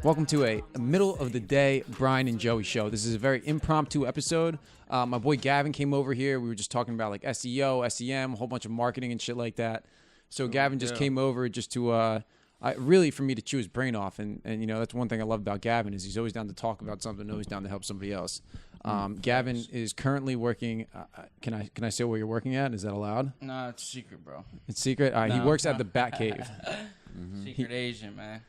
Welcome to a middle of the day Brian and Joey show. This is a very impromptu episode. My boy Gavin came over here. We were just talking about like SEO, SEM, a whole bunch of marketing and shit like that. So Gavin just came over just to really for me to chew his brain off. And you know, that's one thing I love about Gavin is he's always down to talk about something, always down to help somebody else. Gavin is currently working. Can I say where you're working at? Is that allowed? No, it's secret, bro. It's secret. All right, he works at the Batcave. Secret agent, man.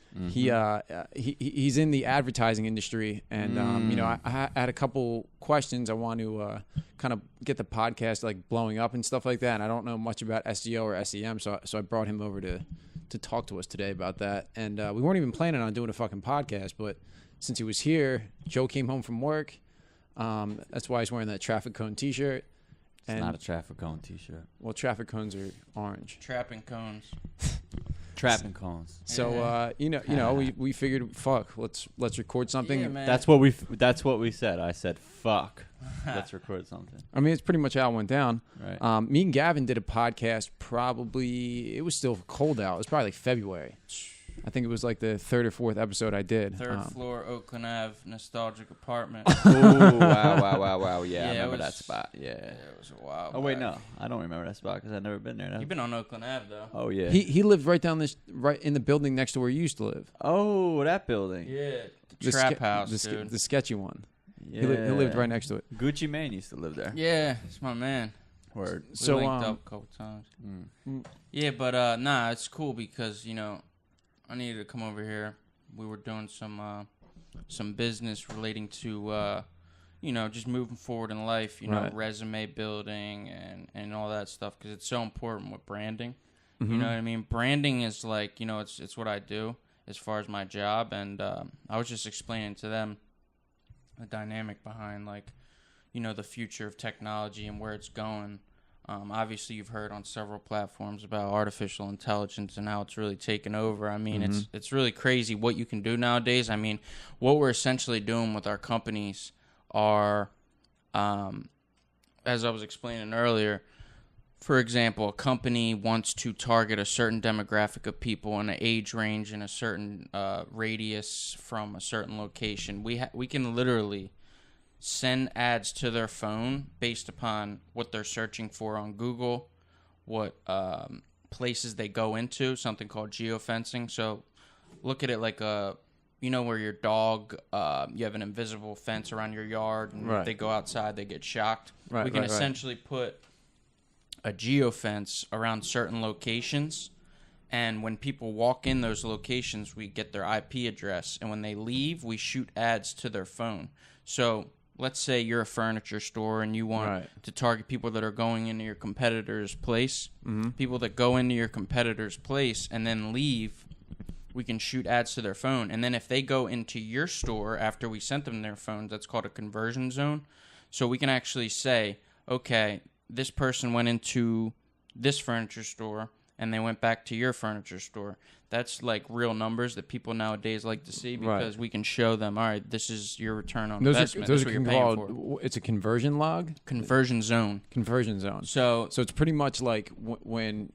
He's in the advertising industry, and you know, I had a couple questions I want to kind of get the podcast like blowing up and stuff like that. And I don't know much about SEO or SEM, so I brought him over to talk to us today about that. And we weren't even planning on doing a fucking podcast, but since he was here, Joe came home from work. That's why he's wearing that traffic cone T-shirt. It's not a traffic cone T-shirt. Well, traffic cones are orange. Trapping cones. Trapping cones. So you know, we figured, fuck, let's record something. Yeah, man. That's what we said. I said, fuck. Let's record something. I mean, it's pretty much how it went down. Right. Me and Gavin did a podcast. It was still cold out. It was probably like February. I think it was like the third or fourth episode I did. Third floor, Oakland Ave, nostalgic apartment. Ooh, wow. Yeah, I remember that spot. Yeah. It was a while Oh, wait, back. no. I don't remember that spot because I've never been there. No. You've been on Oakland Ave, though. Oh, yeah. He lived right in the building next to where you used to live. Oh, that building. Yeah. The trap house, dude. The sketchy one. Yeah. He lived right next to it. Gucci Mane used to live there. Yeah, it's my man. Word. So, We linked up a couple times. Yeah, but nah, it's cool because, you know, I needed to come over here. We were doing some business relating to, you know, just moving forward in life, you know, Right. resume building and all that stuff because it's so important with branding. You know what I mean? Branding is like, you know, it's what I do as far as my job. And I was just explaining to them the dynamic behind, like, you know, the future of technology and where it's going. Obviously, you've heard on several platforms about artificial intelligence and how it's really taken over. I mean, it's really crazy what you can do nowadays. I mean, what we're essentially doing with our companies are, as I was explaining earlier, for example, a company wants to target a certain demographic of people in an age range in a certain radius from a certain location. We can literally send ads to their phone based upon what they're searching for on Google, what places they go into, something called geofencing. So look at it like you know, where your dog, you have an invisible fence around your yard, and if they go outside, they get shocked. Right, we can essentially put a geofence around certain locations, and when people walk in those locations, we get their IP address, and when they leave, we shoot ads to their phone. So let's say you're a furniture store and you want to target people that are going into your competitor's place. People that go into your competitor's place and then leave, we can shoot ads to their phone. And then if they go into your store after we sent them their phones, that's called a conversion zone. So we can actually say, okay, this person went into this furniture store and they went back to your furniture store. That's like real numbers that people nowadays like to see because we can show them, all right, this is your return on investment. Those That's are what you're paying for. It's a conversion log? Conversion zone. Conversion zone. So it's pretty much like when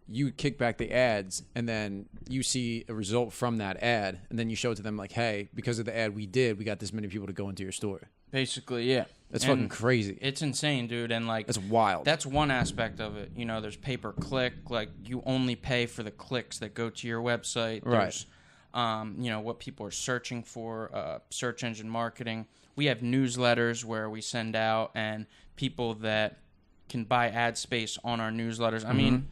you kick back the ads and then you see a result from that ad and then you show it to them like, hey, because of the ad we got this many people to go into your store. Basically, yeah. That's fucking crazy. It's insane, dude. And like, that's wild. That's one aspect of it. You know, there's pay-per-click. Like, you only pay for the clicks that go to your website. There's, you know, what people are searching for, search engine marketing. We have newsletters where we send out and people that can buy ad space on our newsletters. I mean,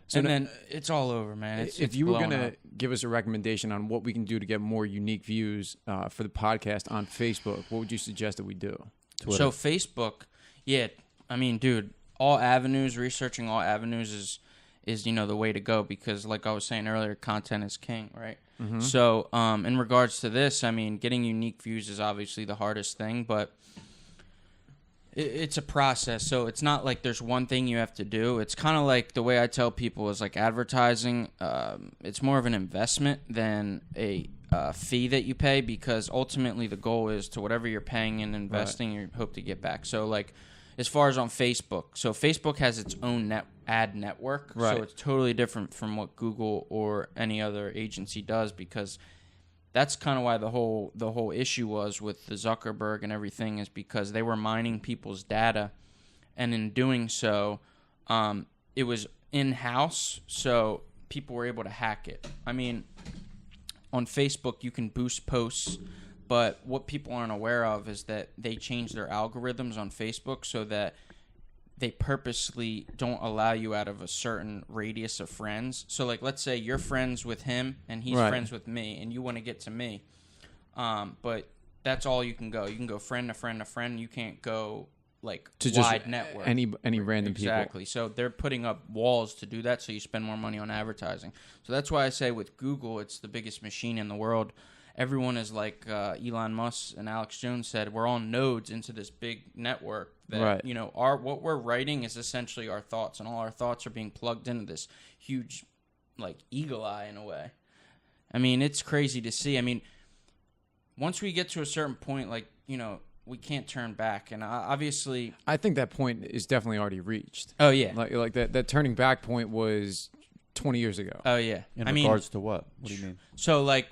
so then it's all over, man. If you were going to give us a recommendation on what we can do to get more unique views for the podcast on Facebook, what would you suggest that we do? Twitter. So Facebook, yeah, I mean, dude, researching all avenues is you know, the way to go because like I was saying earlier, content is king, right? So in regards to this, I mean, getting unique views is obviously the hardest thing, but it's a process. So it's not like there's one thing you have to do. It's kind of like the way I tell people is like advertising. It's more of an investment than a fee that you pay because ultimately the goal is to whatever you're paying and investing, you hope to get back. So like as far as on Facebook, so Facebook has its own ad network. So it's totally different from what Google or any other agency does because that's kind of why the whole issue was with the Zuckerberg and everything, is because they were mining people's data, and in doing so, it was in-house, so people were able to hack it. I mean, on Facebook, you can boost posts, but what people aren't aware of is that they changed their algorithms on Facebook so that they purposely don't allow you out of a certain radius of friends. So, like, let's say you're friends with him and he's friends with me, and you want to get to me. But that's all you can go. You can go friend to friend to friend. You can't go, like, to wide just network. Any random people. Exactly. So they're putting up walls to do that, so you spend more money on advertising. So that's why I say with Google, it's the biggest machine in the world. Everyone is like Elon Musk and Alex Jones said, we're all nodes into this big network that, you know, what we're writing is essentially our thoughts, and all our thoughts are being plugged into this huge, like, eagle eye in a way. I mean, it's crazy to see. I mean, once we get to a certain point, like, you know, we can't turn back. And obviously, I think that point is definitely already reached. Oh, yeah. Like that turning back point was 20 years ago. Oh, yeah. In regards to what? What do you mean? So, like,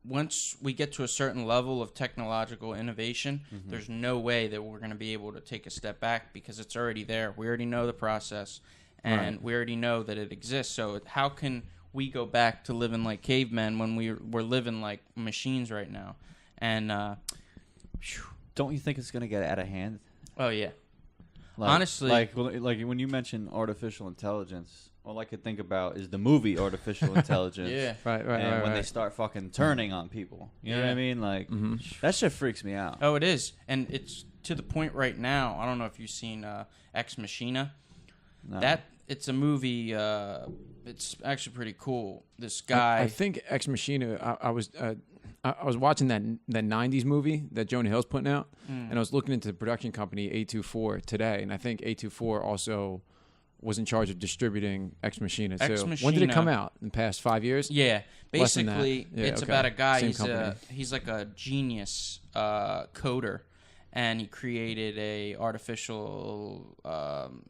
once we get to a certain level of technological innovation, there's no way that we're going to be able to take a step back, because it's already there. We already know the process, and we already know that it exists. So how can we go back to living like cavemen when we're living like machines right now? And don't you think it's going to get out of hand? Oh, yeah. Like, honestly, like when you mention artificial intelligence, all I could think about is the movie Artificial Intelligence. Yeah. Right. And when they start fucking turning on people. You know what I mean? Like, that shit freaks me out. Oh, it is. And it's to the point right now. I don't know if you've seen Ex Machina. No. It's a movie. It's actually pretty cool. This guy. I think Ex Machina. I was watching that 90s movie that Jonah Hill's putting out, and I was looking into the production company A24 today, and I think A24 also was in charge of distributing Ex Machina too. Ex Machina. When did it come out? In the past 5 years? Yeah, Less than basically, that. Yeah, it's okay. about a guy. Same He's like a genius coder, and he created a artificial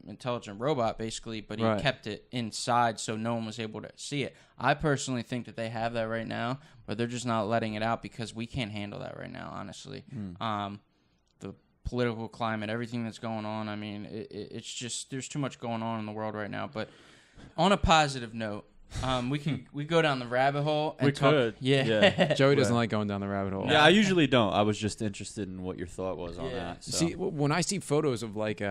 intelligent robot, basically. But he kept it inside, so no one was able to see it. I personally think that they have that right now, but they're just not letting it out because we can't handle that right now. Honestly, the political climate, everything that's going on. I mean, it's just there's too much going on in the world right now. But on a positive note, we go down the rabbit hole. And could. Yeah. Joey doesn't like going down the rabbit hole. Yeah, I usually don't. I was just interested in what your thought was on that. So. See, when I see photos of like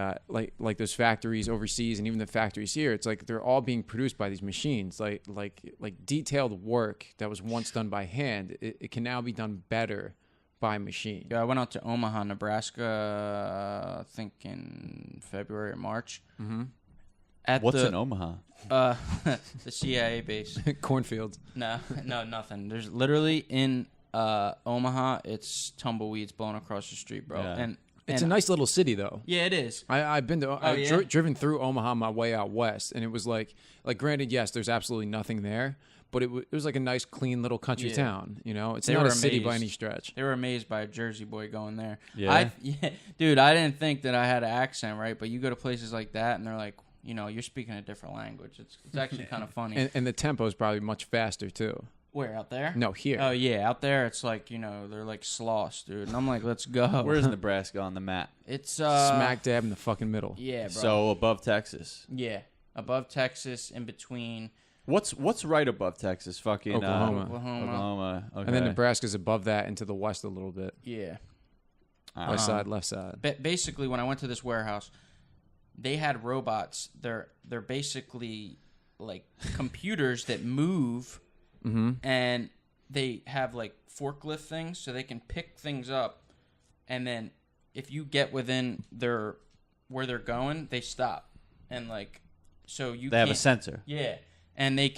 those factories overseas and even the factories here, it's like they're all being produced by these machines. Like detailed work that was once done by hand, it can now be done better by machine. Yeah, I went out to Omaha, Nebraska, I think in February or March. Mm-hmm. What's in Omaha? The CIA base. Cornfields. No, nothing. There's literally in Omaha, it's tumbleweeds blowing across the street, bro. Yeah. And It's a nice little city, though. Yeah, it is. I've been to. I've driven through Omaha on my way out west, and it was like granted, yes, there's absolutely nothing there, but it was like a nice, clean little country town. You know, it's not a city by any stretch. They were amazed by a Jersey boy going there. Yeah. Dude, I didn't think that I had an accent, right? But you go to places like that, and they're like, you know, you're speaking a different language. It's actually kind of funny. And the tempo is probably much faster too. Where, out there? No, here. Oh, yeah. Out there, it's like, you know, they're like sloths, dude. And I'm like, let's go. Where's Nebraska on the map? It's smack dab in the fucking middle. Yeah, bro. So above Texas. Yeah. Above Texas, in between. What's right above Texas? Fucking Oklahoma. Oklahoma. Okay. And then Nebraska's above that and to the west a little bit. Yeah. West side, left side. Basically, when I went to this warehouse, they had robots. They're basically like computers that move, and they have like forklift things, so they can pick things up, and then if you get within where they're going, they stop, and like so you. They have a sensor. Yeah, and they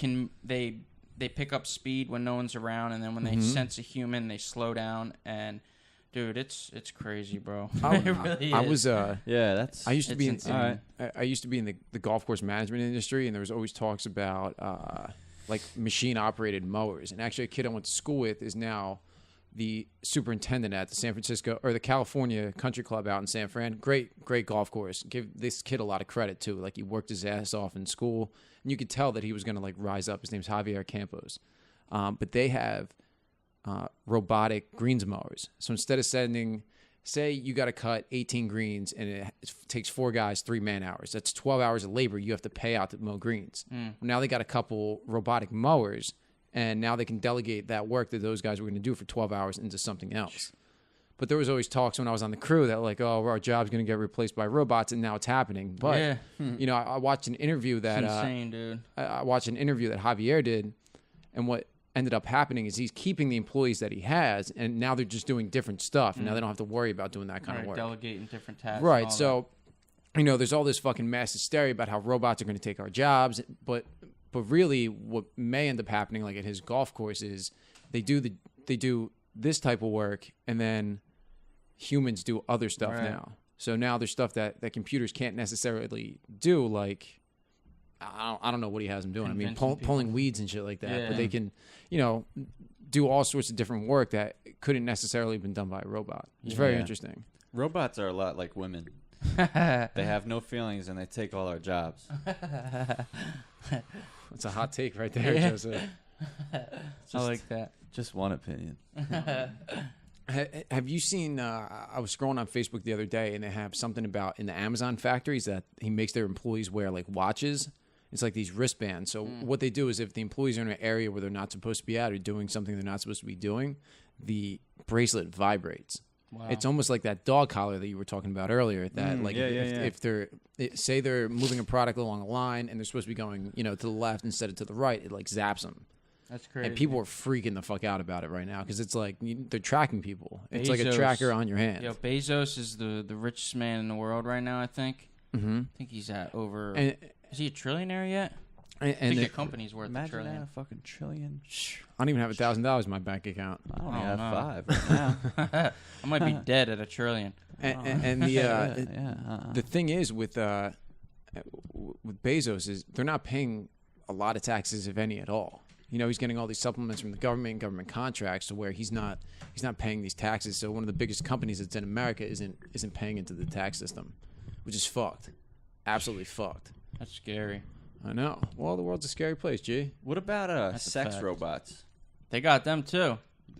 pick up speed when no one's around, and then when they sense a human, they slow down and. Dude, it's crazy, bro. It really is. I was that's. I used to be in. Right. I used to be in the golf course management industry, and there was always talks about like machine operated mowers. And actually, a kid I went to school with is now the superintendent at the San Francisco or the California Country Club out in San Fran. Great golf course. Give this kid a lot of credit too. Like he worked his ass off in school, and you could tell that he was going to like rise up. His name's Javier Campos, but they have robotic greens mowers. So instead of say you got to cut 18 greens and it takes 4 guys 3 man hours. That's 12 hours of labor you have to pay out to mow greens. Now they got a couple robotic mowers, and now they can delegate that work that those guys were going to do for 12 hours into something else. But there was always talks when I was on the crew that like, oh, our job's going to get replaced by robots, and now it's happening. But you know, I watched an interview that it's insane, dude. I watched an interview that Javier did, and what ended up happening is he's keeping the employees that he has, and now they're just doing different stuff, and now they don't have to worry about doing that kind of work. Delegating different tasks. Right. So, you know, there's all this fucking mass hysteria about how robots are going to take our jobs, but really, what may end up happening, like at his golf course, is they do this type of work, and then humans do other stuff now. So now there's stuff that computers can't necessarily do, like I don't know what he has them doing. I mean, pulling weeds and shit like that. Yeah. But they can, you know, do all sorts of different work that couldn't necessarily have been done by a robot. It's very interesting. Robots are a lot like women. They have no feelings and they take all our jobs. That's a hot take right there, Joseph. I like that. Just one opinion. Have you seen, I was scrolling on Facebook the other day, and they have something about in the Amazon factories that he makes their employees wear like watches. It's like these wristbands. So what they do is if the employees are in an area where they're not supposed to be at or doing something they're not supposed to be doing, the bracelet vibrates. Wow. It's almost like that dog collar that you were talking about earlier. That if they're say they're moving a product along a line and they're supposed to be going, you know, to the left instead of to the right, it like zaps them. That's crazy. And people are freaking the fuck out about it right now because it's like they're tracking people. It's like a tracker on your hand. Yo, Bezos is the richest man in the world right now, I think. Mm-hmm. I think he's at over... is he a trillionaire yet? I think the company's worth a trillion. Imagine that, a fucking trillion. I don't even have $1,000 in my bank account. I only have 5 right now. I might be dead at a trillion. And the thing is with Bezos is they're not paying a lot of taxes, if any, at all. You know, he's getting all these supplements from the government contracts to where he's not paying these taxes. So one of the biggest companies that's in America isn't paying into the tax system, which is fucked. Absolutely fucked. That's scary. I know. Well, the world's a scary place, G. What about sex robots? They got them too.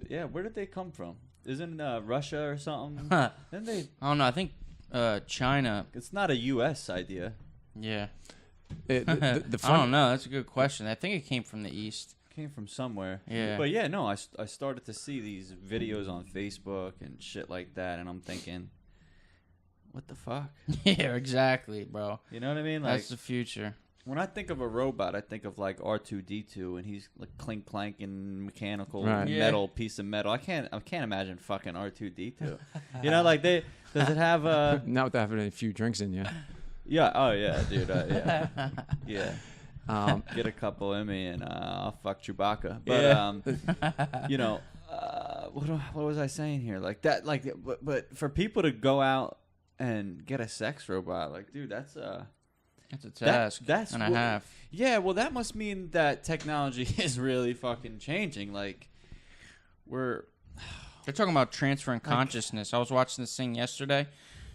Yeah, where did they come from? Isn't Russia or something? Then they. I don't know. I think China. It's not a U.S. idea. Yeah. I don't know. That's a good question. I think it came from the East. Came from somewhere. Yeah. But yeah, no, I started to see these videos on Facebook and shit like that, and I'm thinking, what the fuck? Yeah, exactly, bro. You know what I mean? Like, that's the future. When I think of a robot, I think of like R2-D2, and he's like clink clanking mechanical metal piece of metal. I can't imagine fucking R2-D2. You know, like does it have not without having a few drinks in you. Yeah. Oh yeah, dude. Yeah. Get a couple in me and I'll fuck Chewbacca. But you know, what was I saying here? Like that, like, but for people to go out and get a sex robot, like, dude, that's a task and a half. Yeah, well, that must mean that technology is really fucking changing. Like, they're talking about transferring consciousness. I was watching this thing yesterday.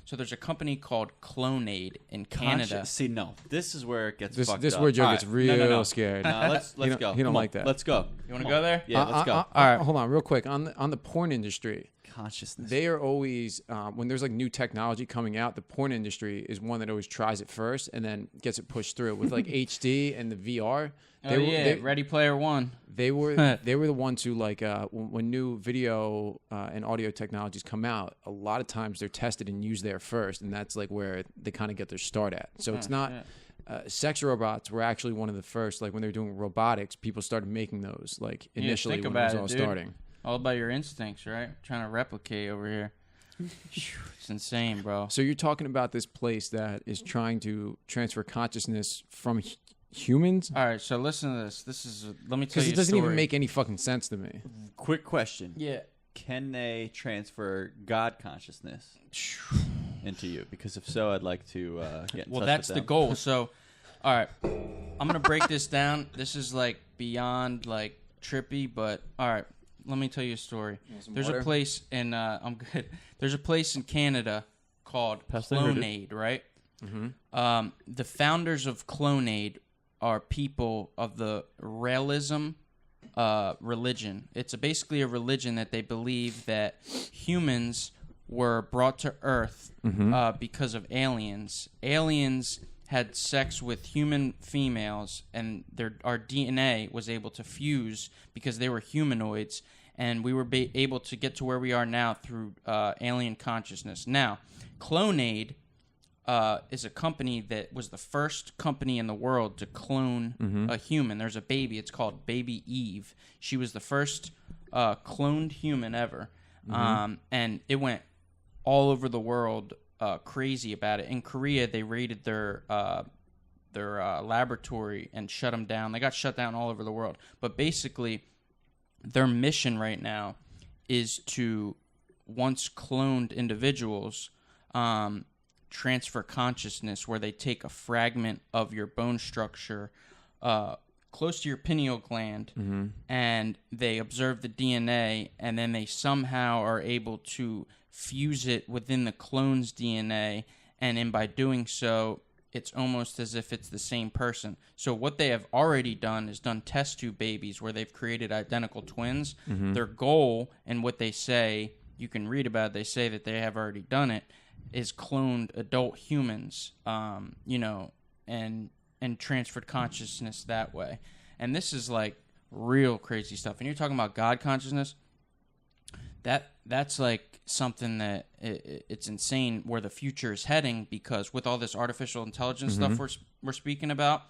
So there's a company called Clonade in Canada. See, no, this is where it gets fucked up. This is where Joe gets real scared. Let's go. He don't like that. Let's go. You want to go there? Yeah, let's go. All right, hold on, real quick on the porn industry. Consciousness. They are always when there's like new technology coming out, the porn industry is one that always tries it first and then gets it pushed through with like HD and the VR. Ready Player One. They were the ones who like when new video and audio technologies come out, a lot of times they're tested and used there first, and that's like where they kind of get their start at. So it's not sex robots were actually one of the first. Like when they were doing robotics, people started making those like initially when it was all starting. All about your instincts, right? Trying to replicate over here. It's insane, bro. So you're talking about this place that is trying to transfer consciousness from humans? All right, so listen to this. Let me tell you a story. Because it doesn't even make any fucking sense to me. Quick question. Yeah. Can they transfer God consciousness into you? Because if so, I'd like to get in touch that's with the them. goal. So, all right, I'm going to break this down. This is like beyond like trippy, but all right. Let me tell you a story. There's a place in I'm good. There's a place in Canada called Clonade, right? Mm-hmm. The founders of Clonade are people of the realism religion. It's basically a religion that they believe that humans were brought to Earth because of aliens. Aliens had sex with human females, and our DNA was able to fuse because they were humanoids, and we were able to get to where we are now through alien consciousness. Now, Clonaid is a company that was the first company in the world to clone a human. There's a baby. It's called Baby Eve. She was the first cloned human ever, and it went all over the world crazy about it. In Korea, they raided their laboratory and shut them down. They got shut down all over the world. But basically, their mission right now is to, once cloned individuals, transfer consciousness, where they take a fragment of your bone structure close to your pineal gland, and they observe the DNA, and then they somehow are able to fuse it within the clone's DNA, and by doing so, it's almost as if it's the same person. So what they have already done is done test tube babies where they've created identical twins. Their goal, and what they say, you can read about it, they say that they have already done it, is cloned adult humans, and transferred consciousness that way. And this is like real crazy stuff. And you're talking about God consciousness. That's like something that it's insane where the future is heading, because with all this artificial intelligence stuff we're speaking about,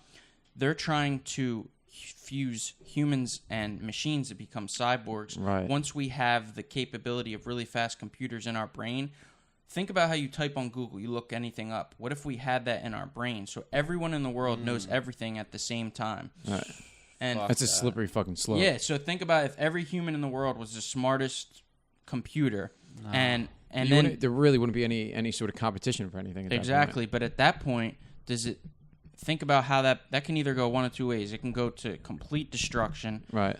they're trying to fuse humans and machines to become cyborgs. Right. Once we have the capability of really fast computers in our brain, think about how you type on Google, you look anything up. What if we had that in our brain? So everyone in the world knows everything at the same time. Right. And that's a slippery fucking slope. Yeah, so think about if every human in the world was the smartest computer, and then there really wouldn't be any sort of competition for anything at exactly. But at that point, think about how that can either go one of two ways. It can go to complete destruction, right?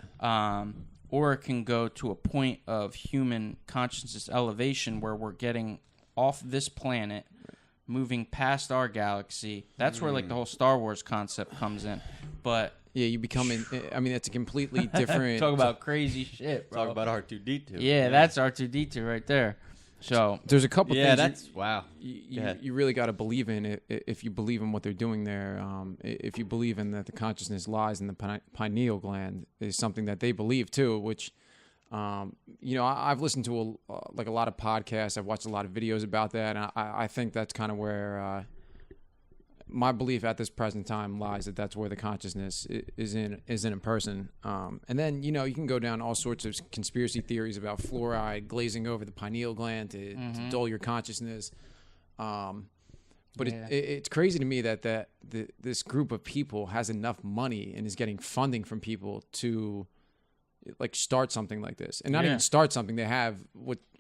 Or it can go to a point of human consciousness elevation where we're getting off this planet, moving past our galaxy. That's where like the whole Star Wars concept comes in. But yeah, you become it's a completely different. Talk about crazy shit, bro. Talk about R2D2. Yeah, that's R2D2 right there. So there's a couple things. That's wow. You really got to believe in it if you believe in what they're doing there. If you believe in that the consciousness lies in the pineal gland is something that they believe too. Which, I've listened to a lot of podcasts. I've watched a lot of videos about that, and I think that's kind of where my belief at this present time lies, that that's where the consciousness is in a person. And then, you can go down all sorts of conspiracy theories about fluoride glazing over the pineal gland to dull your consciousness. But it's crazy to me that this group of people has enough money and is getting funding from people to like start something like this, and not even start something. They have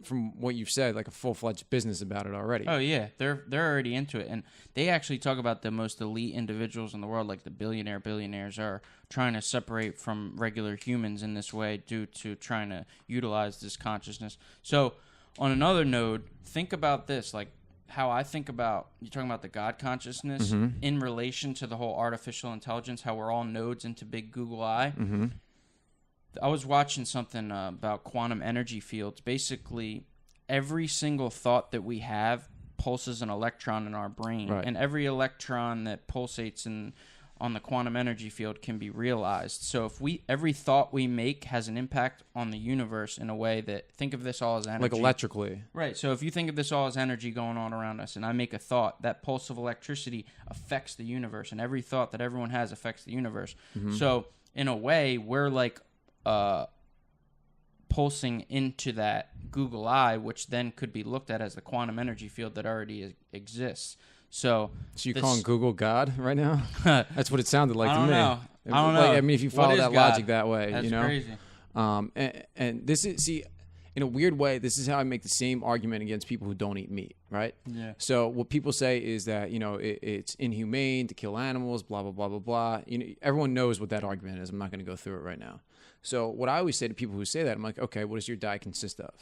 from what you've said, like a full-fledged business about it already. Oh yeah, they're already into it, and they actually talk about the most elite individuals in the world, like the billionaires are trying to separate from regular humans in this way due to trying to utilize this consciousness. So on another note, think about this, like how I think about, you're talking about the God consciousness in relation to the whole artificial intelligence, how we're all nodes into big Google Eye. I was watching something about quantum energy fields. Basically, every single thought that we have pulses an electron in our brain. Right. And every electron that pulsates on the quantum energy field can be realized. So if every thought we make has an impact on the universe in a way that, think of this all as energy. Like electrically. Right. So if you think of this all as energy going on around us, and I make a thought, that pulse of electricity affects the universe. And every thought that everyone has affects the universe. So in a way, we're like pulsing into that Google Eye, which then could be looked at as the quantum energy field that already exists. So you're calling Google God right now? That's what it sounded like to me. I don't know. I mean, if you follow that logic that way, that's crazy. And this is, in a weird way, this is how I make the same argument against people who don't eat meat, right? Yeah. So what people say is that, it's inhumane to kill animals, blah, blah, blah, blah, blah. Everyone knows what that argument is. I'm not going to go through it right now. So what I always say to people who say that, I'm like, okay, what does your diet consist of?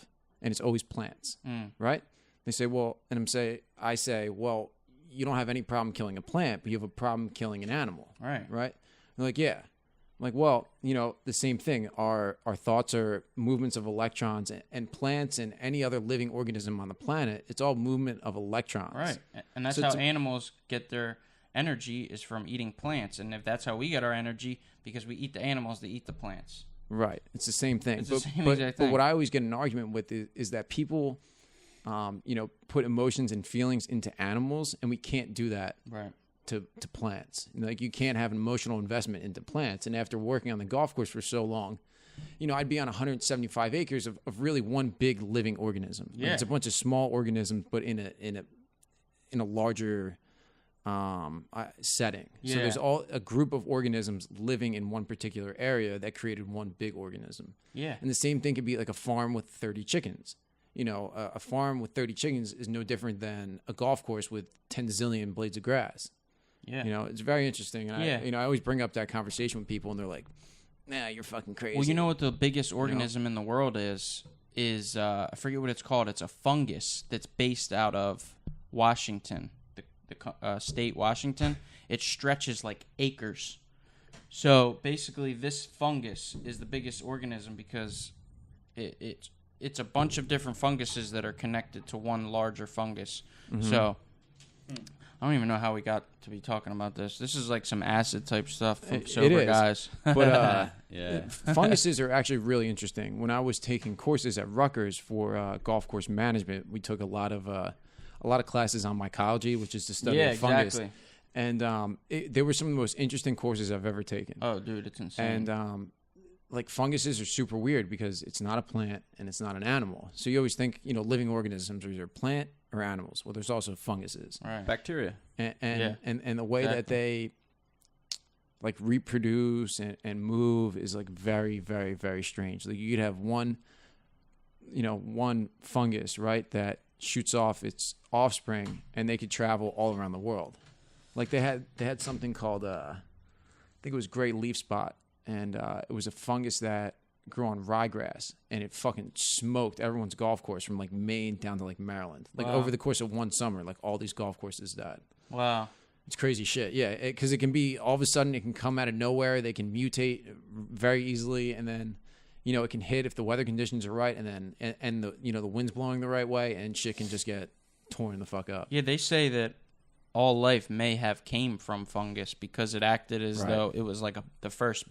And it's always plants, right? They say, well, and I say, well, you don't have any problem killing a plant, but you have a problem killing an animal. Right. Right? They're like, yeah. I'm like, well, the same thing. Our thoughts are movements of electrons, and plants and any other living organism on the planet, it's all movement of electrons. Right. And that's how animals get their energy, is from eating plants. And if that's how we get our energy, because we eat the animals, they eat the plants. Right. It's the same thing. It's the same exact thing. But what I always get in an argument with is that people, put emotions and feelings into animals, and we can't do that. Right. To plants. Like, you can't have an emotional investment into plants. And after working on the golf course for so long, I'd be on 175 acres of really one big living organism. Yeah. Like, it's a bunch of small organisms, but in a larger setting. Yeah. So there's a group of organisms living in one particular area that created one big organism. Yeah. And the same thing could be like a farm with 30 chickens. A farm with 30 chickens is no different than a golf course with 10 zillion blades of grass. Yeah. It's very interesting. And I always bring up that conversation with people, and they're like, nah, you're fucking crazy. Well, you know what the biggest organism in the world is I forget what it's called. It's a fungus that's based out of Washington, the state Washington. It stretches like acres. So basically, this fungus is the biggest organism because it's a bunch of different funguses that are connected to one larger fungus. Mm-hmm. So I don't even know how we got to be talking about this. This is like some acid type stuff from sober guys. But funguses are actually really interesting. When I was taking courses at Rutgers for golf course management, we took a lot of classes on mycology, which is the study of fungus. Exactly. And they were some of the most interesting courses I've ever taken. Oh, dude, it's insane. And like, funguses are super weird because it's not a plant and it's not an animal. So you always think, living organisms are either plant or animals. Well, there's also funguses. Right. Bacteria. And the way that they like reproduce and move is like very, very, very strange. Like, you could have one fungus, right, that shoots off its offspring, and they could travel all around the world. Like, they had something called I think it was gray leaf spot. And it was a fungus that grew on ryegrass, and it fucking smoked everyone's golf course from like Maine down to like Maryland. Like, over the course of one summer, like, all these golf courses died. Wow. It's crazy shit. Yeah, because it can be, all of a sudden it can come out of nowhere. They can mutate very easily, and then it can hit if the weather conditions are right, and then and the the wind's blowing the right way, and shit can just get torn the fuck up. Yeah, they say that all life may have came from fungus because it acted as though it was like the first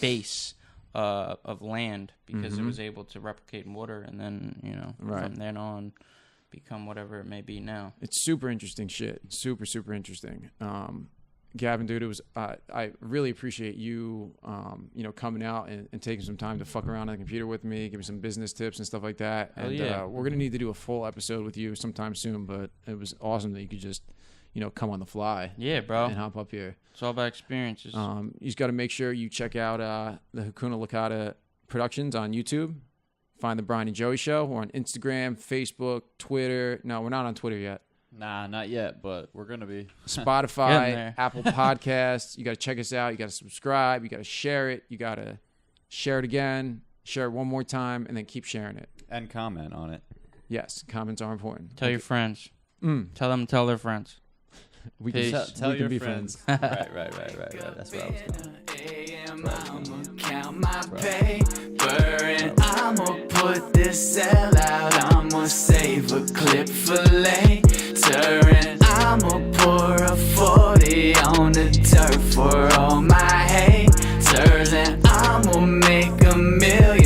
base of land, because it was able to replicate in water, and then from then on become whatever it may be now. It's super interesting shit. Super, super interesting. Gavin, dude, it was I really appreciate you coming out and taking some time to fuck around on the computer with me, give me some business tips and stuff like that. Hell and yeah. We're gonna need to do a full episode with you sometime soon, but it was awesome that you could just come on the fly. Yeah, bro. And hop up here. It's all about experiences. You just got to make sure you check out the Hakuna Licata Productions on YouTube. Find the Brian and Joey Show. We're on Instagram, Facebook, Twitter. No, we're not on Twitter yet. Nah, not yet, but we're going to be. Spotify, Apple Podcasts. You got to check us out. You got to subscribe. You got to share it. You got to share it again, share it one more time, and then keep sharing it. And comment on it. Yes, comments are important. Tell your friends. Tell them to tell their friends. We can tell your be friends. friends. Right. That's what I was doing. I'ma count my paper and I'ma put this cell out. I'ma save a clip for later and I'ma pour a 40 on the dirt for all my haters and I'ma make $1 million.